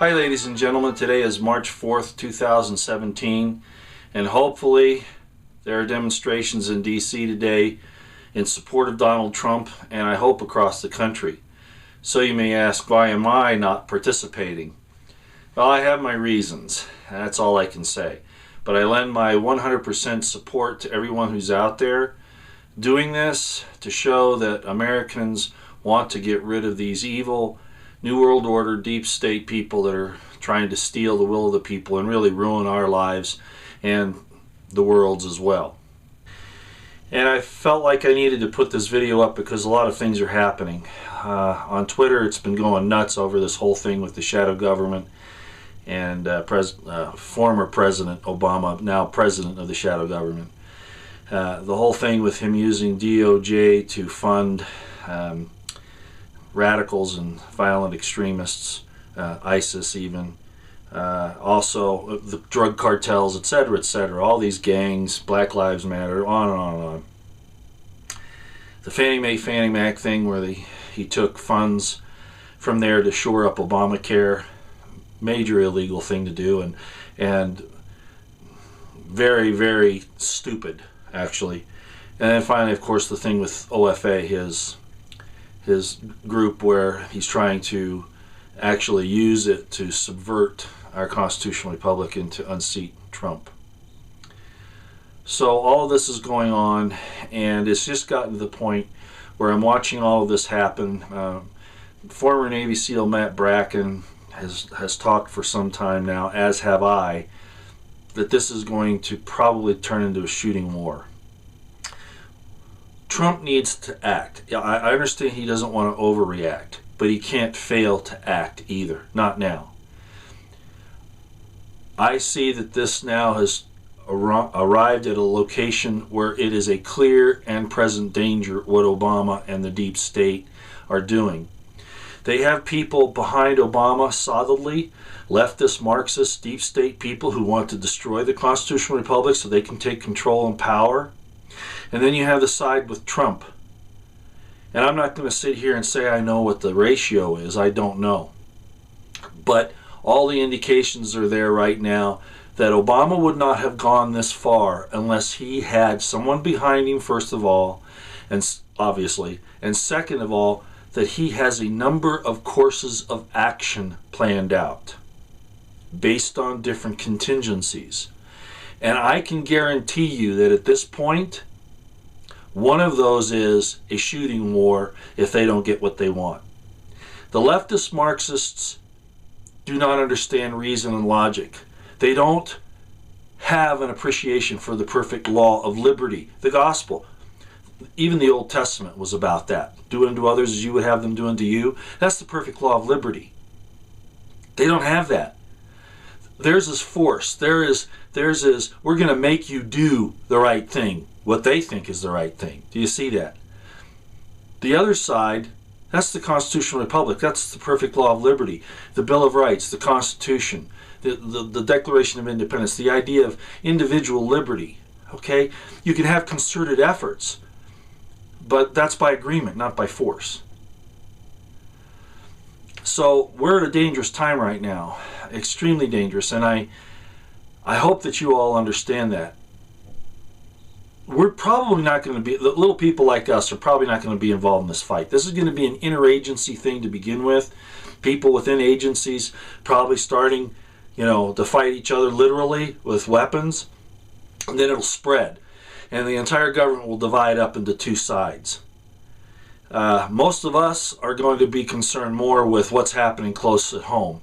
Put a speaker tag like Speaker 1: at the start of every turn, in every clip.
Speaker 1: Hi ladies and gentlemen, today is March 4th, 2017, and hopefully there are demonstrations in DC today in support of Donald Trump, and I hope across the country. So you may ask, why am I not participating? Well, I have my reasons, that's all I can say. But I lend my 100% support to everyone who's out there doing this to show that Americans want to get rid of these evil New World Order, deep state people that are trying to steal the will of the people and really ruin our lives and the world's as well. And I felt like I needed to put this video up because a lot of things are happening. On Twitter, it's been going nuts over this whole thing with the shadow government and former President Obama, now president of the shadow government. The whole thing with him using DOJ to fund radicals and violent extremists, ISIS even, also the drug cartels, etc., all these gangs, Black Lives Matter, on and on and on. The Fannie Mac thing where he took funds from there to shore up Obamacare, major illegal thing to do, and very, very stupid, actually. And then finally, of course, the thing with OFA, his group where he's trying to actually use it to subvert our constitutional republic and to unseat Trump. So all of this is going on, and it's just gotten to the point where I'm watching all of this happen. Former Navy SEAL Matt Bracken has talked for some time now, as have I, that this is going to probably turn into a shooting war. Trump needs to act. I understand he doesn't want to overreact, but he can't fail to act either. Not now. I see that this now has arrived at a location where it is a clear and present danger what Obama and the deep state are doing. They have people behind Obama solidly, leftist, Marxist, deep state people who want to destroy the constitutional republic so they can take control and power. And then you have the side with Trump. And I'm not going to sit here and say I know what the ratio is. I don't know. But all the indications are there right now that Obama would not have gone this far unless he had someone behind him, first of all, and obviously, and second of all, that he has a number of courses of action planned out based on different contingencies. And I can guarantee you that at this point, one of those is a shooting war if they don't get what they want. The leftist Marxists do not understand reason and logic. They don't have an appreciation for the perfect law of liberty, the gospel. Even the Old Testament was about that. Do unto others as you would have them do unto you. That's the perfect law of liberty. They don't have that. Theirs is force. Theirs is, we're going to make you do the right thing, what they think is the right thing. Do you see that? The other side, that's the constitutional republic. That's the perfect law of liberty. The Bill of Rights, the Constitution, the Declaration of Independence, the idea of individual liberty. Okay? You can have concerted efforts, but that's by agreement, not by force. So we're at a dangerous time right now, extremely dangerous, and I hope that you all understand that. We're probably not going to be, the little people like us are probably not going to be involved in this fight. This is going to be an interagency thing to begin with. People within agencies probably starting, to fight each other literally with weapons, and then it'll spread. And the entire government will divide up into two sides. Most of us are going to be concerned more with what's happening close at home.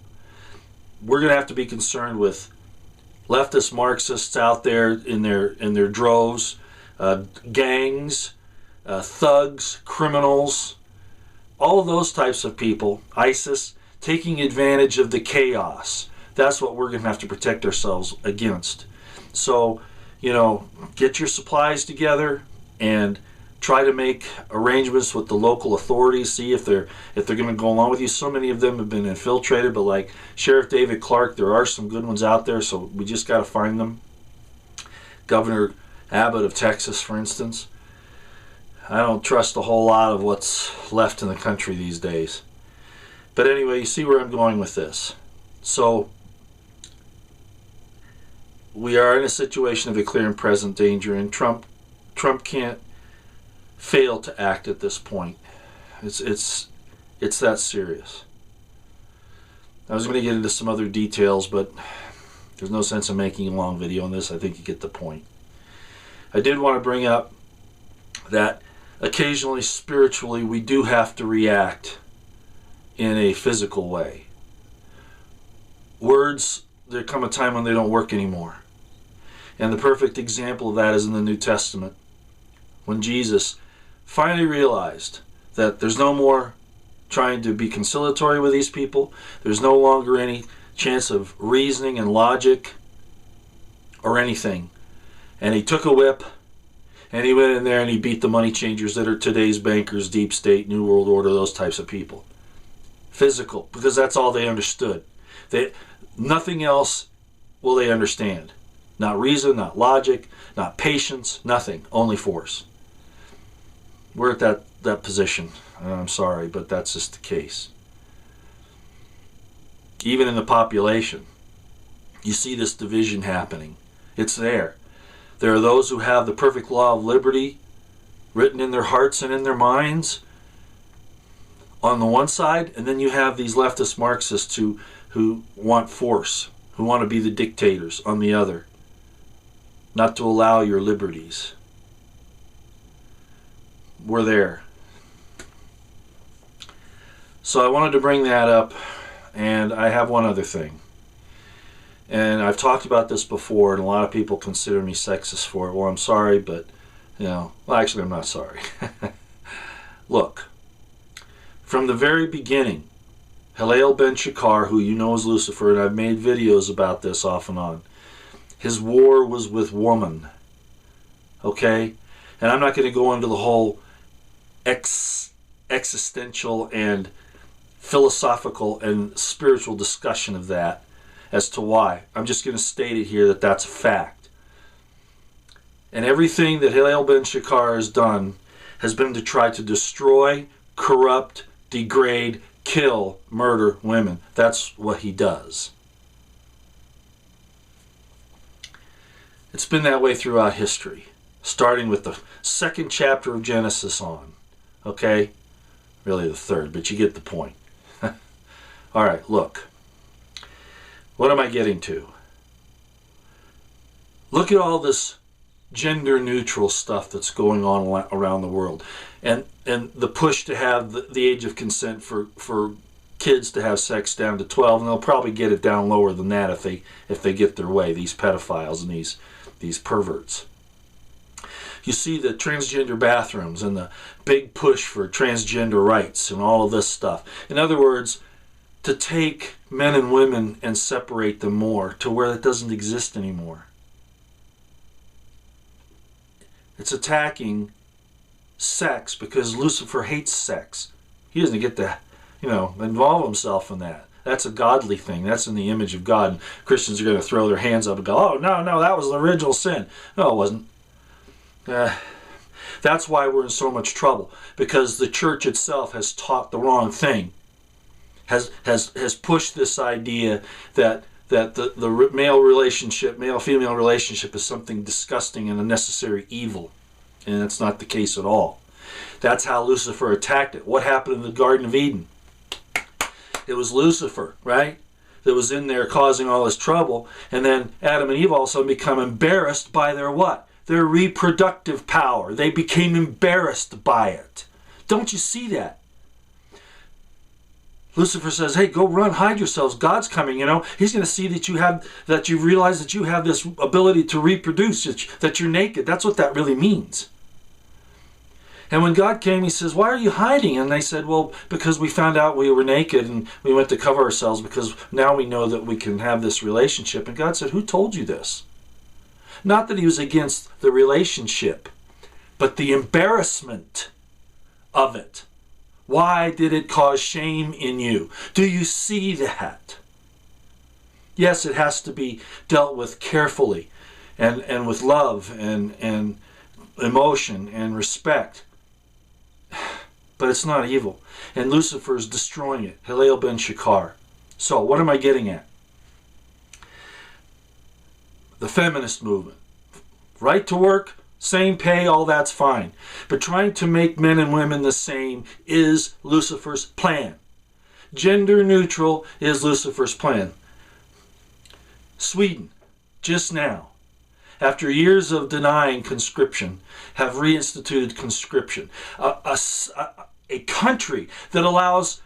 Speaker 1: We're going to have to be concerned with leftist Marxists out there in their droves, gangs, thugs, criminals, all of those types of people, ISIS, taking advantage of the chaos. That's what we're going to have to protect ourselves against. So, get your supplies together and try to make arrangements with the local authorities. See if they're going to go along with you. So many of them have been infiltrated, but like Sheriff David Clark, there are some good ones out there, so we just got to find them. Governor Abbott of Texas, for instance. I don't trust a whole lot of what's left in the country these days. But anyway, you see where I'm going with this. So we are in a situation of a clear and present danger, and Trump can't fail to act at this point. It's that serious. I was going to get into some other details, but there's no sense in making a long video on this. I think you get the point. I did want to bring up that occasionally, spiritually, we do have to react in a physical way. Words, there come a time when they don't work anymore. And the perfect example of that is in the New Testament, when Jesus finally realized that there's no more trying to be conciliatory with these people. There's no longer any chance of reasoning and logic or anything. And he took a whip and he went in there and he beat the money changers that are today's bankers, deep state, New World Order, those types of people. Physical, because that's all they understood. Nothing else will they understand. Not reason, not logic, not patience, nothing. Only force. We're at that position. I'm sorry, but that's just the case. Even in the population, you see this division happening. It's there. There are those who have the perfect law of liberty written in their hearts and in their minds on the one side, and then you have these leftist Marxists who want force, who want to be the dictators on the other, not to allow your liberties. We're there. So I wanted to bring that up, and I have one other thing. And I've talked about this before, and a lot of people consider me sexist for it. Well, I'm sorry, but, well, actually, I'm not sorry. Look, from the very beginning, Hillel ben Shakar, who you know as Lucifer, and I've made videos about this off and on, his war was with woman. Okay? And I'm not going to go into the whole existential and philosophical and spiritual discussion of that as to why. I'm just going to state it here that that's a fact. And everything that Hillel ben Shakar has done has been to try to destroy, corrupt, degrade, kill, murder women. That's what he does. It's been that way throughout history, starting with the second chapter of Genesis on. Okay? Really the third, but you get the point. All right, look. What am I getting to? Look at all this gender-neutral stuff that's going on around the world, and the push to have the age of consent for kids to have sex down to 12, and they'll probably get it down lower than that if they get their way. These pedophiles and these perverts. You see the transgender bathrooms and the big push for transgender rights and all of this stuff. In other words, to take men and women and separate them more to where it doesn't exist anymore. It's attacking sex because Lucifer hates sex. He doesn't get to, involve himself in that. That's a godly thing. That's in the image of God. And Christians are going to throw their hands up and go, oh, no, that was the original sin. No, it wasn't. That's why we're in so much trouble, because the church itself has taught the wrong thing, has pushed this idea that the male-female relationship is something disgusting and a necessary evil, and that's not the case at all. That's how Lucifer attacked it. What happened in the Garden of Eden? It was Lucifer, right, that was in there causing all this trouble, and then Adam and Eve all of a sudden become embarrassed by their what? Their reproductive power. They became embarrassed by it. Don't you see that? Lucifer says, hey, go run, hide yourselves. God's coming, He's going to see that you realize that you have this ability to reproduce, that you're naked. That's what that really means. And when God came, he says, why are you hiding? And they said, well, because we found out we were naked and we went to cover ourselves because now we know that we can have this relationship. And God said, who told you this? Not that he was against the relationship, but the embarrassment of it. Why did it cause shame in you? Do you see that? Yes, it has to be dealt with carefully and with love and emotion and respect. But it's not evil. And Lucifer is destroying it. Hillel ben Shakar. So, what am I getting at? the feminist movement. Right to work, same pay, all that's fine. But trying to make men and women the same is Lucifer's plan. Gender neutral is Lucifer's plan. Sweden, just now, after years of denying conscription, have reinstituted conscription. A country that allows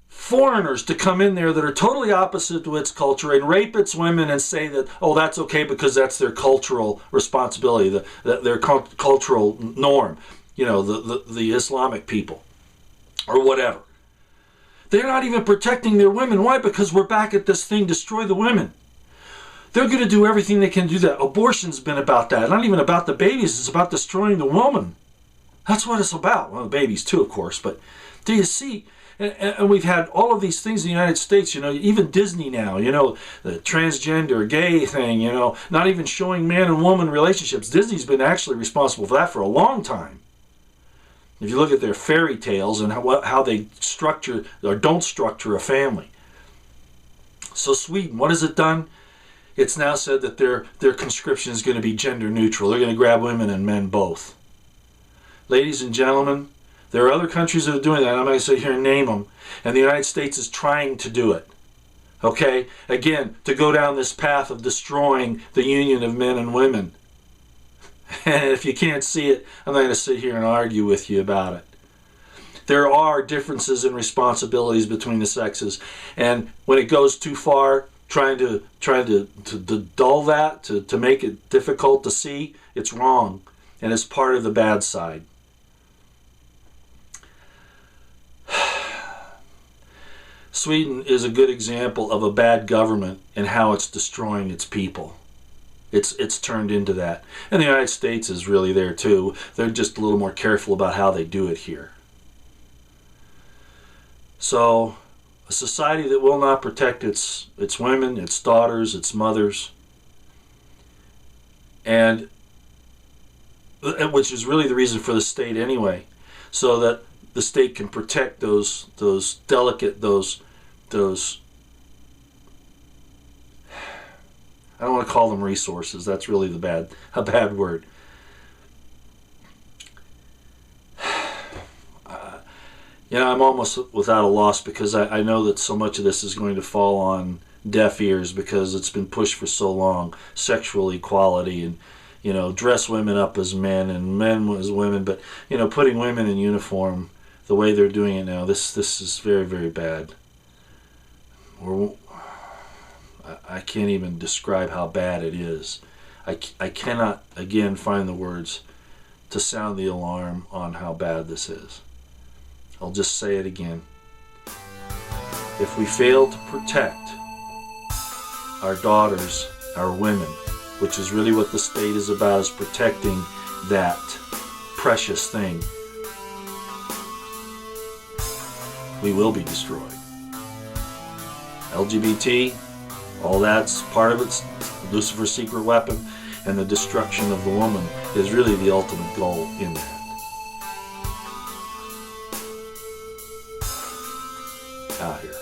Speaker 1: foreigners to come in there that are totally opposite to its culture and rape its women and say that, oh, that's okay because that's their cultural responsibility, their cultural norm, the Islamic people or whatever. They're not even protecting their women. Why? Because we're back at this thing, destroy the women. They're going to do everything they can do that. Abortion's been about that. Not even about the babies. It's about destroying the woman. That's what it's about. Well, the babies too, of course. But do you see? And we've had all of these things in the United States, even Disney now, the transgender, gay thing, not even showing man and woman relationships. Disney's been actually responsible for that for a long time. If you look at their fairy tales and how they structure or don't structure a family. So Sweden, what has it done? It's now said that their conscription is going to be gender neutral. They're going to grab women and men both. Ladies and gentlemen, there are other countries that are doing that. I'm not going to sit here and name them. And the United States is trying to do it. Okay? Again, to go down this path of destroying the union of men and women. And if you can't see it, I'm not going to sit here and argue with you about it. There are differences in responsibilities between the sexes. And when it goes too far, trying to dull that, to make it difficult to see, it's wrong. And it's part of the bad side. Sweden is a good example of a bad government and how it's destroying its people. It's turned into that. And the United States is really there too. They're just a little more careful about how they do it here. So, a society that will not protect its women, its daughters, its mothers, and which is really the reason for the state anyway, so that the state can protect those delicate, those I don't want to call them resources. That's really a bad word. I'm almost without a loss because I know that so much of this is going to fall on deaf ears because it's been pushed for so long. Sexual equality and, dress women up as men and men as women. But, putting women in uniform the way they're doing it now, this is very, very bad. I can't even describe how bad it is. I cannot, again, find the words to sound the alarm on how bad this is. I'll just say it again. If we fail to protect our daughters, our women, which is really what the state is about, is protecting that precious thing, we will be destroyed. LGBT, all that's part of it's Lucifer's secret weapon, and the destruction of the woman is really the ultimate goal in that. Out here.